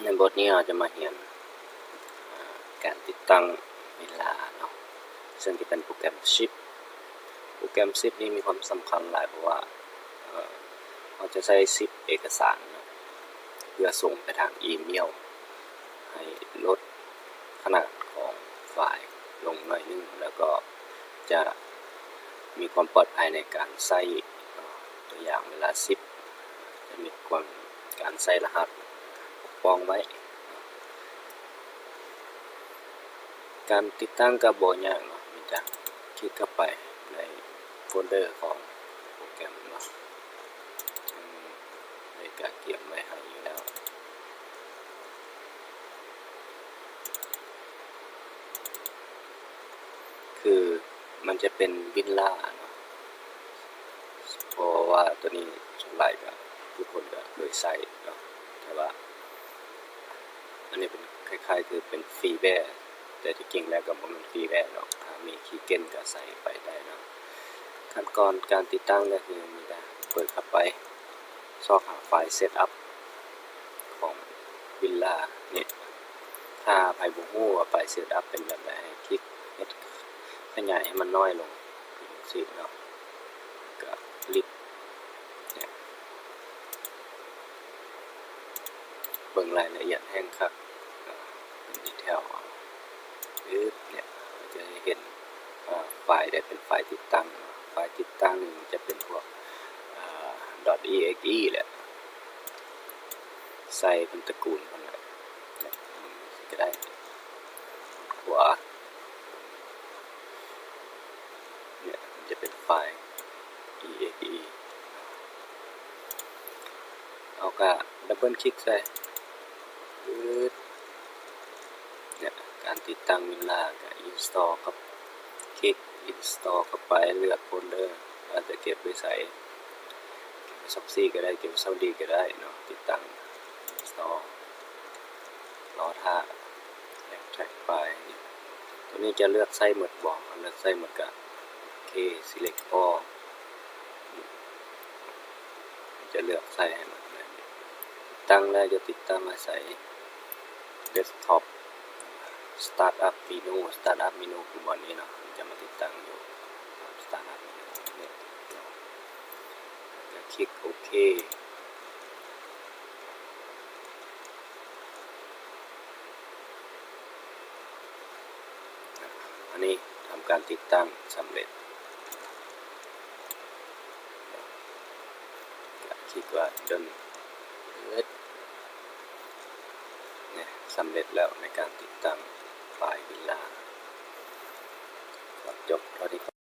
ในบทนี้เราจะมาเรียนการติดตั้งเวลาเนาะซึ่งที่เป็นโปรแกรมชิปนี้มีความสำคัญหลายเพราะว่าเราจะใช้ซิปเอกสารเนาะเพื่อส่งไปทางอีเมลให้ลดขนาดของไฟล์ลงหน่อยนึงแล้วก็จะมีความปลอดภัยในการใช้ตัวอย่างเวลาซิปจะมีความการใช้รหัสปกป้องไว้การติดตั้งกระบวนการเนาะมีจะคลิกเข้าไปในโฟลเดอร์ของโปรแกรมเนาะในการเก็บไว้ให้อยู่แล้วคือมันจะเป็นวินล่าเนาะเพราะว่าตัวนี้ส่วนใหญ่ก็ทุกคนก็เคยใช้เนาะแต่ว่าอันนี้เป็นคล้ายๆคือเป็นฟรีแวร์แต่ที่จริงแล้วก็บ่แม่นฟรีแวร์เนาะถ้ามีคีย์เกนก็ใส่ไปได้เนาะขั้นตอนการติดตั้งก็คือมีแต่เปิดเข้าไปซอกหาไฟล์เซตอัพของวิลล่าเนี่ยถ้าใครบ่ฮู้ว่าไฟล์เซตอัพเป็นแบบไหนคลิกเฮ็ดขยายให้มันน้อยลงสิเนาะก็ลิดเนี่ยเบิ่งรายละเอียดแห่งคักเป็นดีเทลเนี่ยจะเห็นไฟล์ได้เป็นไฟล์ติดตั้งไฟล์ติดตั้งจะเป็นพวก.exe แหละใส่เป็นตระกูลมันก็ได้ขวาเนี่ยจะเป็นไฟล์ exe เอาก็ดับเบิลคลิกใส่เนี่ยการติดตั้งวินล่ากับ install กับคลิก install เข้าไปเลือกโฟลเดอร์อาจจะเก็บไว้ใส่ซับซี่ก็ได้เก็บซาวดีก็ได้เนาะติดตั้ง install รอท่าแท็กไฟล์ตัวนี้จะเลือกไส้หมดบอกเลือกไส้หมดกับโอเค select all จะเลือกไส้ให้หมดเลยตั้งแล้วจะติดตั้งมาใส่ desktop startup menu คือบนนี้เนาะจะมาติดตั้งอยู่ startup menu เนี่ยจะคลิกโอเคอันนี้ทำการติดตั้งสำเร็จคลิกว่าจนเนี่ยสำเร็จแล้วในการติดตั้งไฟล์วิลล่าจบเท่าที่